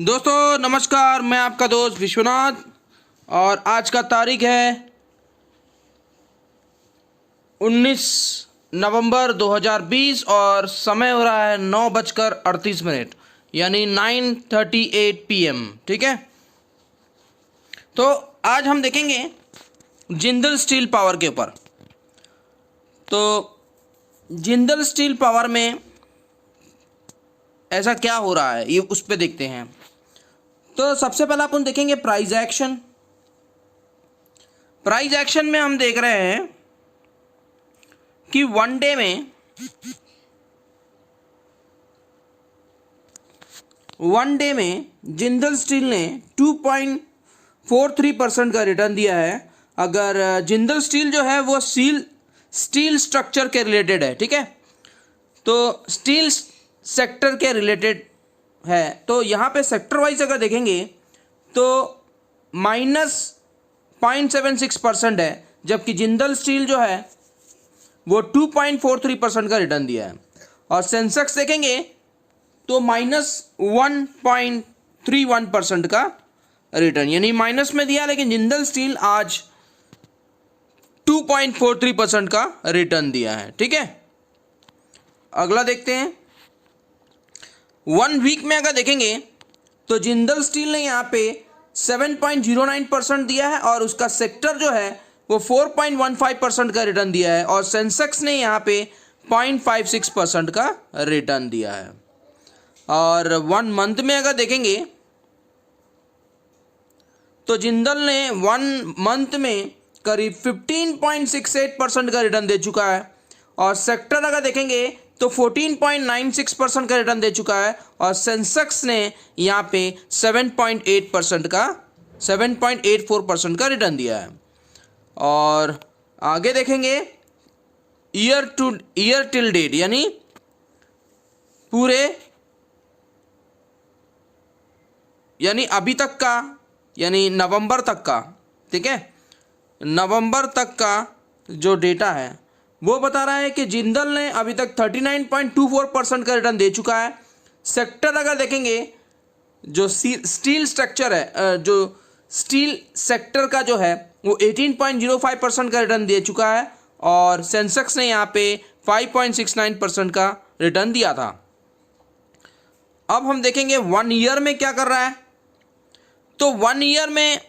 दोस्तों नमस्कार, मैं आपका दोस्त विश्वनाथ और आज का तारीख है 19 नवंबर 2020 और समय हो रहा है 9:38 यानी 9:38 PM। ठीक है, तो आज हम देखेंगे जिंदल स्टील पावर के ऊपर। तो जिंदल स्टील पावर में ऐसा क्या हो रहा है ये उस पर देखते हैं। तो सबसे पहले अपन देखेंगे प्राइस एक्शन। प्राइस एक्शन में हम देख रहे हैं कि वन डे में जिंदल स्टील ने 2.43% का रिटर्न दिया है। अगर जिंदल स्टील जो है वो स्टील स्ट्रक्चर के रिलेटेड है, ठीक है, तो स्टील सेक्टर के रिलेटेड है। तो यहाँ पे सेक्टर वाइज अगर देखेंगे तो -0.76% है, जबकि जिंदल स्टील जो है वो 2.43% का रिटर्न दिया है। और सेंसेक्स देखेंगे तो -1.31% का रिटर्न, यानी माइनस में दिया, लेकिन जिंदल स्टील आज 2.43% का रिटर्न दिया है। ठीक है, अगला देखते हैं। 1 वीक में अगर देखेंगे तो जिंदल स्टील ने यहाँ पे 7.09% दिया है और उसका सेक्टर जो है वो 4.15% का रिटर्न दिया है। और सेंसेक्स ने यहाँ पे 0.56% का रिटर्न दिया है। और 1 मंथ में अगर देखेंगे तो जिंदल ने 1 मंथ में करीब 15.68% का रिटर्न दे चुका है। और सेक्टर अगर देखेंगे तो 14.96% का रिटर्न दे चुका है। और सेंसेक्स ने यहाँ पे 7.84% का रिटर्न दिया है। और आगे देखेंगे ईयर टिल डेट, यानी अभी तक का, यानी नवंबर तक का। ठीक है, नवंबर तक का जो डेटा है वो बता रहा है कि जिंदल ने अभी तक 39.24% का रिटर्न दे चुका है। सेक्टर अगर देखेंगे, जो स्टील स्ट्रक्चर है, जो स्टील सेक्टर का जो है वो 18.05% का रिटर्न दे चुका है। और सेंसेक्स ने यहाँ पे 5.69% का रिटर्न दिया था। अब हम देखेंगे 1 ईयर में क्या कर रहा है। तो 1 ईयर में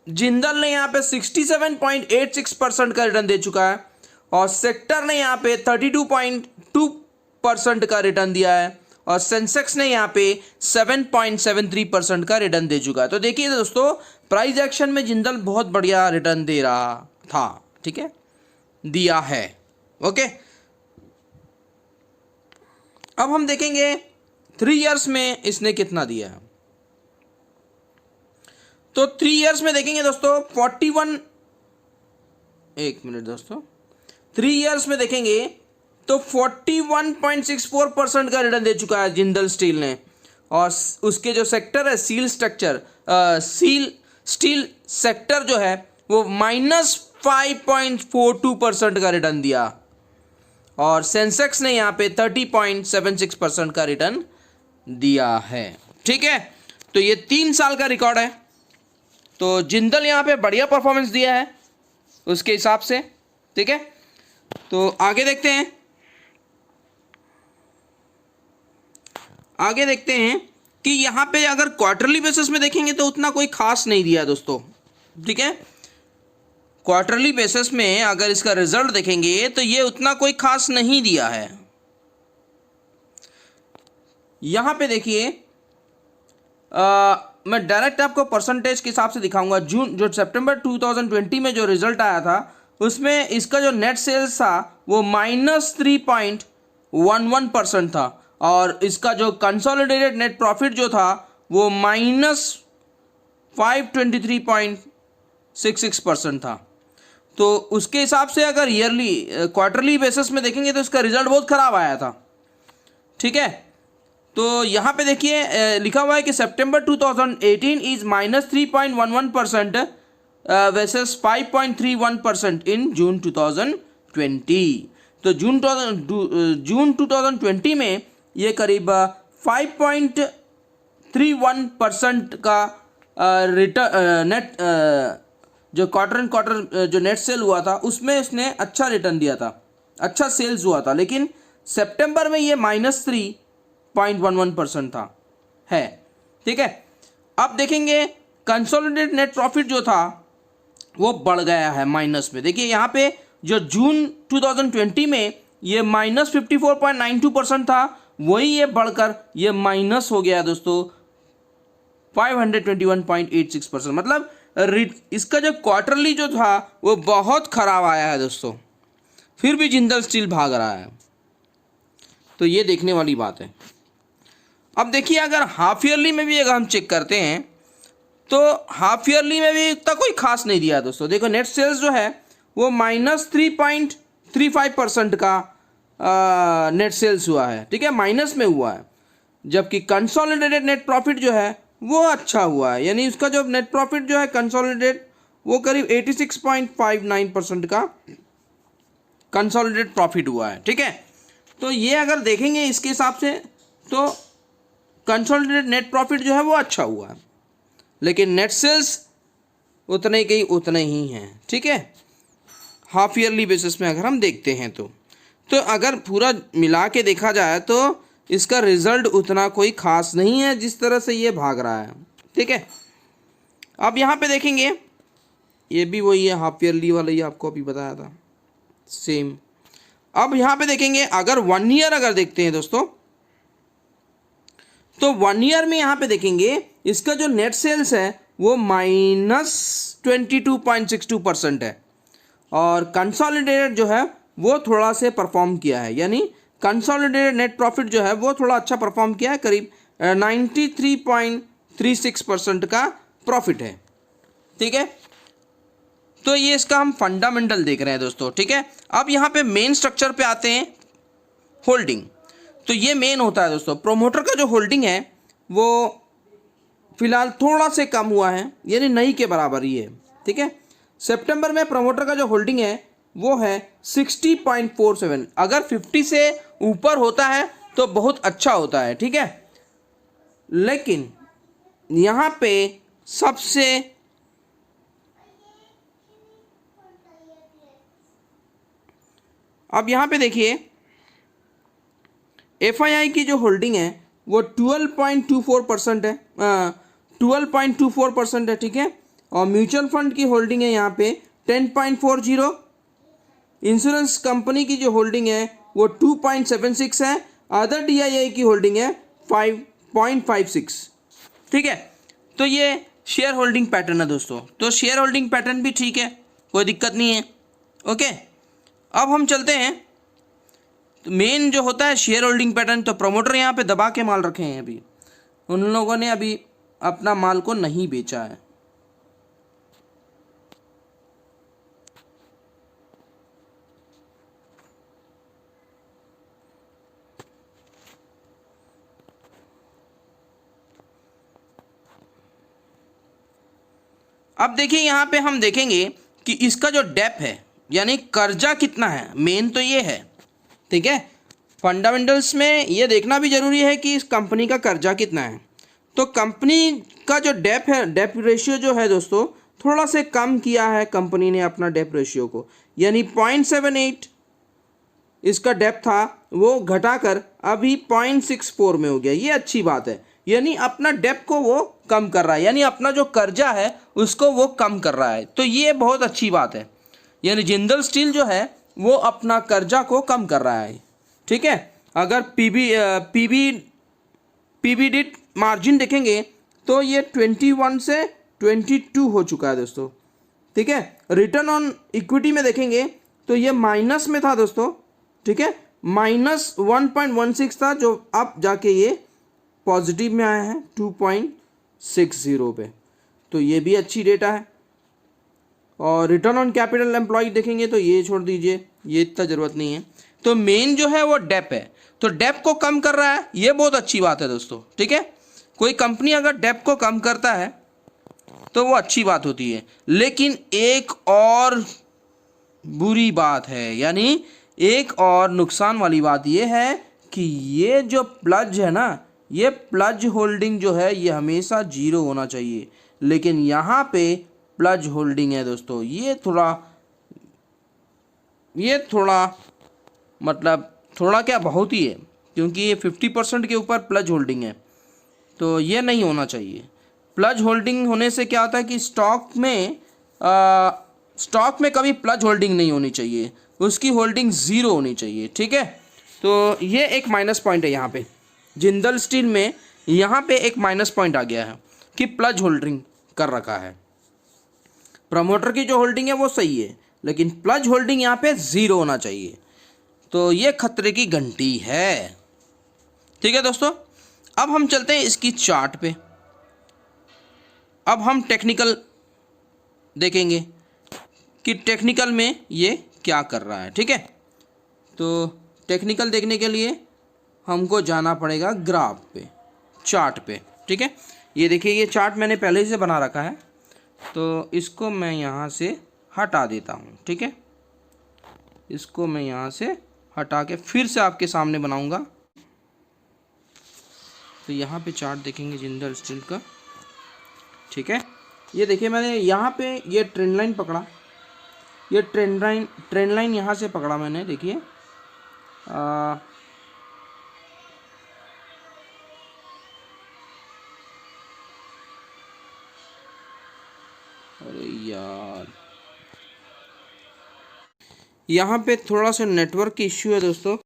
जिंदल ने यहाँ पे 67.86% का रिटर्न दे चुका है और सेक्टर ने यहाँ पे 32.2% का रिटर्न दिया है और सेंसेक्स ने यहाँ पे 7.73% का रिटर्न दे चुका है। तो देखिए दोस्तों, प्राइस एक्शन में जिंदल बहुत बढ़िया रिटर्न दे रहा था। ठीक है, दिया है। ओके, अब हम देखेंगे 3 इयर्स में इसने कितना दिया है। तो 3 इयर्स में देखेंगे दोस्तों 3 इयर्स में देखेंगे तो 41.64% का रिटर्न दे चुका है जिंदल स्टील ने। और उसके जो सेक्टर है स्टील सेक्टर जो है वो -5.42% का रिटर्न दिया। और सेंसेक्स ने यहाँ पे 30.76% का रिटर्न दिया है। ठीक है, तो ये 3 साल का रिकॉर्ड है। तो जिंदल यहाँ पे बढ़िया परफॉर्मेंस दिया है उसके हिसाब से। ठीक है, तो आगे देखते हैं कि यहाँ पे अगर क्वार्टरली बेसिस में देखेंगे तो उतना कोई खास नहीं दिया दोस्तों। ठीक है, क्वार्टरली बेसिस में अगर इसका रिजल्ट देखेंगे तो ये उतना कोई खास नहीं दिया है। यहाँ पे देखिए, मैं डायरेक्ट आपको परसेंटेज के हिसाब से दिखाऊंगा। सितंबर 2020 में जो रिजल्ट आया था उसमें इसका जो नेट सेल्स था वो -3.11% था और इसका जो कंसोलिडेटेड नेट प्रॉफिट जो था वो -523.66% था। तो उसके हिसाब से अगर क्वार्टरली बेसिस में देखेंगे तो इसका रिजल्ट बहुत खराब आया था। ठीक है, तो यहाँ पे देखिए लिखा हुआ है कि सितंबर 2018 इज -3.11% वर्सेस 5.31% इन जून 2020। तो जून 2020 में ये करीब 5.31% का रिटर्न नेट जो क्वार्टर एंड क्वार्टर जो नेट सेल हुआ था उसमें उसने अच्छा रिटर्न दिया था, अच्छा सेल्स हुआ था। लेकिन सितंबर में ये -3.11% था है, ठीक है। अब देखेंगे कंसोलिडेटेड नेट प्रॉफिट जो था वो बढ़ गया है माइनस में। देखिए यहाँ पे जो जून 2020 में ये -54.92% था, वही ये बढ़कर ये माइनस हो गया दोस्तों 521.86%। मतलब इसका जो क्वार्टरली जो था वो बहुत खराब आया है दोस्तों, फिर भी जिंदल स्टील भाग रहा है, तो ये देखने वाली बात है। अब देखिए अगर हाफ ईयरली में भी अगर हम चेक करते हैं तो हाफ ईयरली में भी इतना कोई खास नहीं दिया दोस्तों। देखो नेट सेल्स जो है वो -3.35% का नेट सेल्स हुआ है, ठीक है, माइनस में हुआ है। जबकि कंसोलिडेटेड नेट प्रॉफिट जो है वो अच्छा हुआ है, यानी उसका जो नेट प्रॉफिट जो है कंसोलिडेटेड वो करीब 86.59% का कंसोलिडेटेड प्रॉफिट हुआ है, ठीक है। तो ये अगर देखेंगे इसके हिसाब से तो कंसोलिडेटेड नेट प्रॉफिट जो है वो अच्छा हुआ है, लेकिन नेट सेल्स उतने के उतने ही हैं, ठीक है, हाफ ईयरली बेसिस में अगर हम देखते हैं तो अगर पूरा मिला के देखा जाए तो इसका रिजल्ट उतना कोई खास नहीं है जिस तरह से ये भाग रहा है, ठीक है। अब यहाँ पे देखेंगे ये भी वही है, हाफ ईयरली वाला ही आपको अभी बताया था सेम। अब यहाँ पे देखेंगे अगर 1 ईयर अगर देखते हैं दोस्तों तो 1 ईयर में यहाँ पे देखेंगे इसका जो नेट सेल्स है वो -22.62% है और कंसोलिडेटेड जो है वो थोड़ा से परफॉर्म किया है, यानी कंसोलिडेटेड नेट प्रॉफिट जो है वो थोड़ा अच्छा परफॉर्म किया है, करीब 93.36% का प्रॉफिट है, ठीक है। तो ये इसका हम फंडामेंटल देख रहे हैं दोस्तों, ठीक है। अब यहाँ पे मेन स्ट्रक्चर पे आते हैं, होल्डिंग। तो ये मेन होता है दोस्तों, प्रोमोटर का जो होल्डिंग है वो फिलहाल थोड़ा से कम हुआ है, यानी नहीं के बराबर ही है, ठीक है। सितंबर में प्रमोटर का जो होल्डिंग है वो है 60.47। अगर 50 से ऊपर होता है तो बहुत अच्छा होता है, ठीक है। लेकिन यहाँ पे सबसे अब यहाँ पे देखिए FII की जो होल्डिंग है वो 12.24% है, 12.24% है, ठीक है। और म्यूचुअल फंड की होल्डिंग है यहाँ पे 10.40। इंश्योरेंस कंपनी की जो होल्डिंग है वो 2.76 है। अदर DII की होल्डिंग है 5.56, ठीक है। तो ये शेयर होल्डिंग पैटर्न है दोस्तों, तो शेयर होल्डिंग पैटर्न भी ठीक है, कोई दिक्कत नहीं है, ओके। अब हम चलते हैं, तो मेन जो होता है शेयर होल्डिंग पैटर्न, तो प्रमोटर यहाँ पे दबा के माल रखे हैं, अभी उन लोगों ने अभी अपना माल को नहीं बेचा है। अब देखिए यहाँ पे हम देखेंगे कि इसका जो डेप है यानी कर्जा कितना है, मेन तो ये है, ठीक है। फंडामेंटल्स में ये देखना भी जरूरी है कि इस कंपनी का कर्जा कितना है। तो कंपनी का जो डेप है, डेप रेशियो जो है दोस्तों थोड़ा से कम किया है कंपनी ने अपना डेप रेशियो को, यानी 0.78 इसका डेप था वो घटाकर अभी 0.64 में हो गया। ये अच्छी बात है, यानी अपना डेप को वो कम कर रहा है, यानी अपना जो कर्जा है उसको वो कम कर रहा है, तो ये बहुत अच्छी बात है। यानी जिंदल स्टील जो है वो अपना कर्जा को कम कर रहा है, ठीक है। अगर पीबीडी मार्जिन देखेंगे तो ये 21 से 22 हो चुका है दोस्तों, ठीक है। रिटर्न ऑन इक्विटी में देखेंगे तो ये माइनस में था दोस्तों, ठीक है, -1.16 था, जो अब जाके ये पॉजिटिव में आया है 2.60 पे, तो ये भी अच्छी डेटा है। और रिटर्न ऑन कैपिटल एम्प्लॉयड देखेंगे तो ये छोड़ दीजिए, ये इतना ज़रूरत नहीं है। तो मेन जो है वो डेप है, तो डेप को कम कर रहा है, ये बहुत अच्छी बात है दोस्तों, ठीक है। कोई कंपनी अगर डेप को कम करता है तो वो अच्छी बात होती है। लेकिन एक और बुरी बात है, यानी एक और नुकसान वाली बात ये है कि ये जो प्लज है ना, ये प्लज होल्डिंग जो है ये हमेशा जीरो होना चाहिए, लेकिन यहाँ पे प्लज होल्डिंग है दोस्तों। ये थोड़ा मतलब थोड़ा क्या बहुत ही है, क्योंकि ये 50% के ऊपर प्लज होल्डिंग है, तो ये नहीं होना चाहिए। प्लज होल्डिंग होने से क्या होता है कि स्टॉक में कभी प्लज होल्डिंग नहीं होनी चाहिए, उसकी होल्डिंग ज़ीरो होनी चाहिए, ठीक है। तो ये एक माइनस पॉइंट है यहाँ पे जिंदल स्टील में, यहाँ पे एक माइनस पॉइंट आ गया है कि प्लज होल्डिंग कर रखा है। प्रमोटर की जो होल्डिंग है वो सही है, लेकिन प्लज होल्डिंग यहाँ पे ज़ीरो होना चाहिए, तो ये खतरे की घंटी है, ठीक है दोस्तों। अब हम चलते हैं इसकी चार्ट पे। अब हम टेक्निकल देखेंगे कि टेक्निकल में ये क्या कर रहा है, ठीक है। तो टेक्निकल देखने के लिए हमको जाना पड़ेगा ग्राफ पे, चार्ट पे, ठीक है। ये देखिए, ये चार्ट मैंने पहले से बना रखा है, तो इसको मैं यहाँ से हटा देता हूँ, ठीक है। इसको मैं यहाँ से हटा के फिर से आपके सामने बनाऊँगा। तो यहाँ पे चार्ट देखेंगे जिंदल स्टील का, ठीक है। ये देखिए, मैंने यहाँ पे ये ट्रेंड लाइन पकड़ा, ये ट्रेंड लाइन यहाँ से पकड़ा मैंने, देखिए। अरे यार, यहाँ पे थोड़ा सा नेटवर्क की इश्यू है दोस्तों।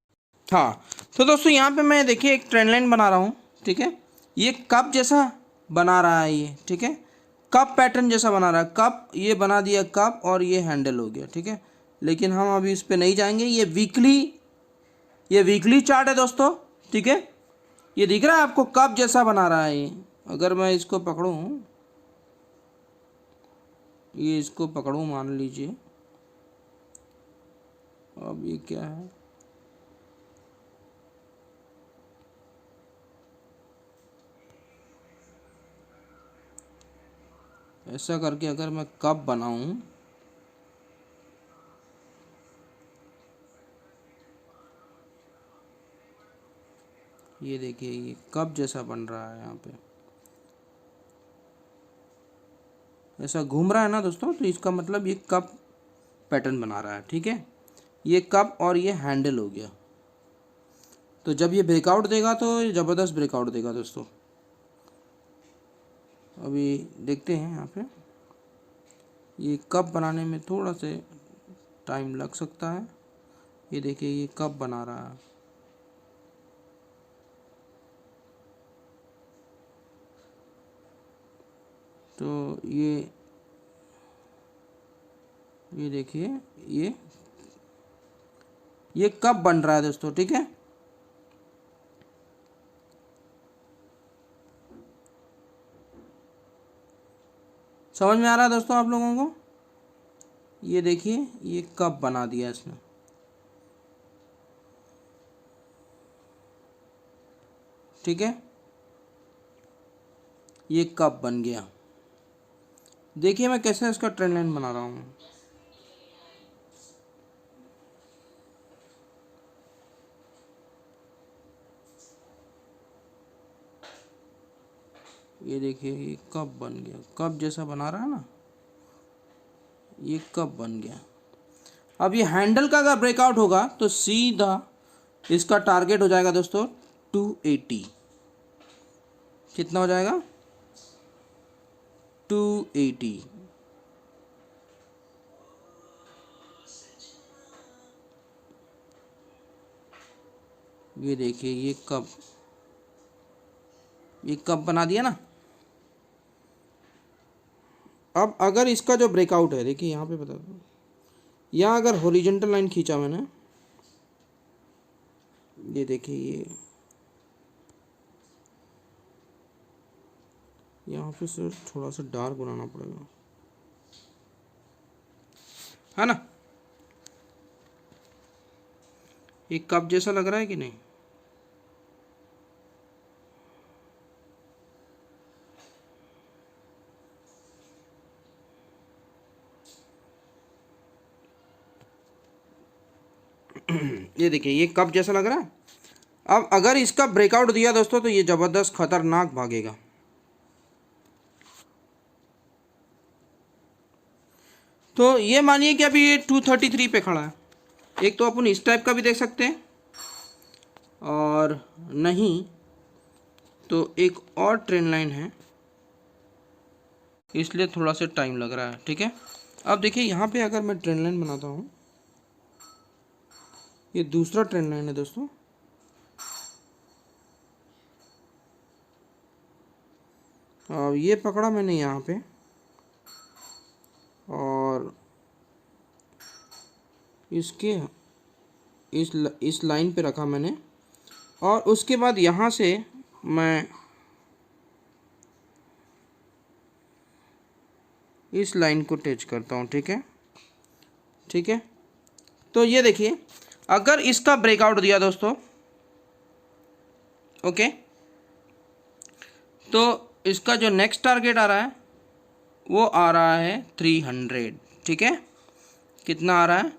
हाँ, तो दोस्तों यहाँ पे मैं देखिए एक ट्रेंड लाइन बना रहा हूँ, ठीक है। ये कप जैसा बना रहा है ये, ठीक है। कप पैटर्न जैसा बना रहा है, कप ये बना दिया कप, और ये हैंडल हो गया, ठीक है। लेकिन हम अभी इस पर नहीं जाएंगे। ये वीकली चार्ट है दोस्तों, ठीक है। ये दिख रहा है आपको, कप जैसा बना रहा है ये। अगर मैं इसको पकड़ूँ, ये इसको पकड़ूँ मान लीजिए, अब ये क्या है, ऐसा करके अगर मैं कप बनाऊं, ये देखिए ये कप जैसा बन रहा है, यहाँ पे ऐसा घूम रहा है ना दोस्तों, तो इसका मतलब ये कप पैटर्न बना रहा है, ठीक है। ये कप और ये हैंडल हो गया। तो जब ये ब्रेकआउट देगा तो ये ज़बरदस्त ब्रेकआउट देगा दोस्तों। अभी देखते हैं, यहाँ पे ये कप बनाने में थोड़ा से टाइम लग सकता है। ये देखिए ये कप बना रहा है, तो ये देखिए ये कप बन रहा है दोस्तों, ठीक है। समझ में आ रहा है दोस्तों आप लोगों को? ये देखिए ये कप बना दिया इसने, ठीक है। ये कप बन गया। देखिए मैं कैसे इसका ट्रेंड लाइन बना रहा हूँ। ये देखिए ये कप बन गया, कप जैसा बना रहा है ना, ये कप बन गया। अब ये हैंडल का अगर ब्रेकआउट होगा तो सीधा इसका टारगेट हो जाएगा दोस्तों 280। कितना हो जाएगा? 280। ये देखिए ये कप बना दिया ना। अब अगर इसका जो ब्रेकआउट है, देखिए यहाँ पे बता दो, यहाँ अगर हॉरिजॉन्टल लाइन खींचा मैंने, ये देखिए ये यहाँ पे से थोड़ा सा डार्क बनाना पड़ेगा, है ना। ये कप जैसा लग रहा है कि नहीं? ये देखिए ये कप जैसा लग रहा है। अब अगर इसका ब्रेकआउट दिया दोस्तों तो ये ज़बरदस्त खतरनाक भागेगा। तो ये मानिए कि अभी ये 233 पे खड़ा है। एक तो अपन इस टाइप का भी देख सकते हैं, और नहीं तो एक और ट्रेंड लाइन है, इसलिए थोड़ा सा टाइम लग रहा है। ठीक है, अब देखिए यहाँ पे अगर मैं ट्रेंड लाइन बनाता हूँ, ये दूसरा ट्रेंड लाइन है दोस्तों। अब ये पकड़ा मैंने यहाँ पे, और इसके इस लाइन पे रखा मैंने, और उसके बाद यहाँ से मैं इस लाइन को टच करता हूँ। ठीक है, ठीक है। तो ये देखिए अगर इसका ब्रेकआउट दिया दोस्तों, ओके, तो इसका जो नेक्स्ट टारगेट आ रहा है वो आ रहा है 300। ठीक है, कितना आ रहा है?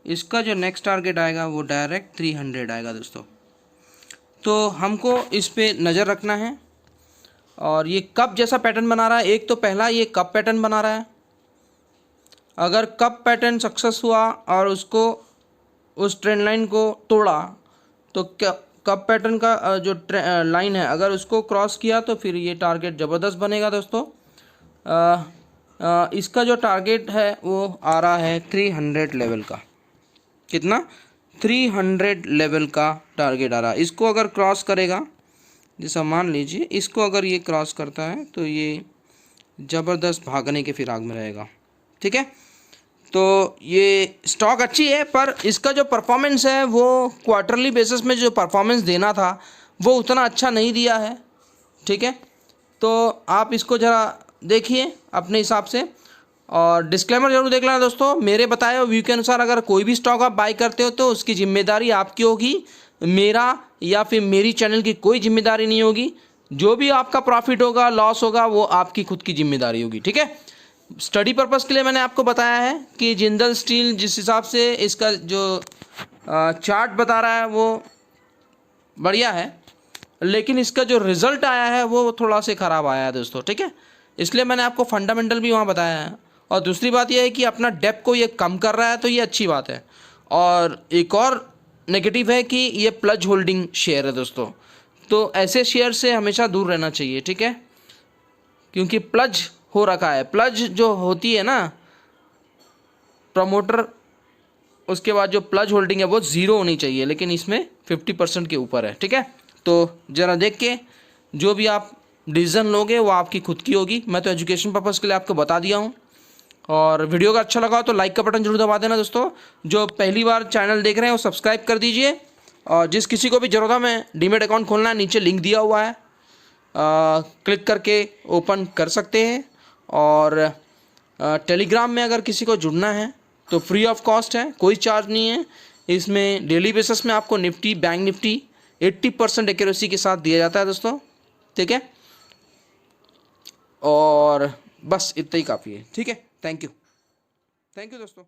इसका जो नेक्स्ट टारगेट आएगा वो डायरेक्ट 300 आएगा दोस्तों। तो हमको इस पे नज़र रखना है। और ये कप जैसा पैटर्न बना रहा है। एक तो पहला ये कप पैटर्न बना रहा है। अगर कप पैटर्न सक्सेस हुआ और उसको उस ट्रेंड लाइन को तोड़ा, तो कप पैटर्न का जो लाइन है अगर उसको क्रॉस किया तो फिर ये टारगेट ज़बरदस्त बनेगा दोस्तों। इसका जो टारगेट है वो आ रहा है 300 लेवल का। कितना? 300 लेवल का टारगेट आ रहा है। इसको अगर क्रॉस करेगा, जैसा मान लीजिए इसको अगर ये क्रॉस करता है तो ये ज़बरदस्त भागने के फिराक में रहेगा। ठीक है, तो ये स्टॉक अच्छी है, पर इसका जो परफॉर्मेंस है वो क्वार्टरली बेसिस में जो परफॉर्मेंस देना था वो उतना अच्छा नहीं दिया है। ठीक है, तो आप इसको ज़रा देखिए अपने हिसाब से, और डिस्क्लेमर जरूर देख लेना दोस्तों। मेरे बताए हुए व्यू के अनुसार अगर कोई भी स्टॉक आप बाई करते हो तो उसकी जिम्मेदारी आपकी होगी, मेरा या फिर मेरी चैनल की कोई जिम्मेदारी नहीं होगी। जो भी आपका प्रॉफिट होगा, लॉस होगा, वो आपकी खुद की जिम्मेदारी होगी। ठीक है, स्टडी पर्पज़ के लिए मैंने आपको बताया है कि जिंदल स्टील जिस हिसाब से इसका जो चार्ट बता रहा है वो बढ़िया है, लेकिन इसका जो रिज़ल्ट आया है वो थोड़ा सा ख़राब आया है दोस्तों। ठीक है, इसलिए मैंने आपको फंडामेंटल भी वहाँ बताया है। और दूसरी बात यह है कि अपना डेप को ये कम कर रहा है, तो ये अच्छी बात है। और एक और नेगेटिव है कि ये प्लज होल्डिंग शेयर है दोस्तों, तो ऐसे शेयर से हमेशा दूर रहना चाहिए। ठीक है, क्योंकि प्लज हो रखा है। प्लज जो होती है ना प्रमोटर, उसके बाद जो प्लज होल्डिंग है वो ज़ीरो होनी चाहिए, लेकिन इसमें 50% के ऊपर है। ठीक है, तो ज़रा देख के जो भी आप डिसीजन लोगे वो आपकी खुद की होगी। मैं तो एजुकेशन पर्पज़ के लिए आपको बता दिया हूँ। और वीडियो का अच्छा लगा तो लाइक का बटन जरूर दबा देना दोस्तों। जो पहली बार चैनल देख रहे हैं वो सब्सक्राइब कर दीजिए। और जिस किसी को भी ज़रूरत है, मैं डीमेट अकाउंट खोलना है, नीचे लिंक दिया हुआ है, क्लिक करके ओपन कर सकते हैं। और टेलीग्राम में अगर किसी को जुड़ना है तो फ्री ऑफ कॉस्ट है, कोई चार्ज नहीं है। इसमें डेली बेसिस में आपको निफ्टी, बैंक निफ्टी 80% एक्यूरेसी के साथ दिया जाता है दोस्तों। ठीक है, और बस इतना ही काफ़ी है। ठीक है, थैंक यू दोस्तों।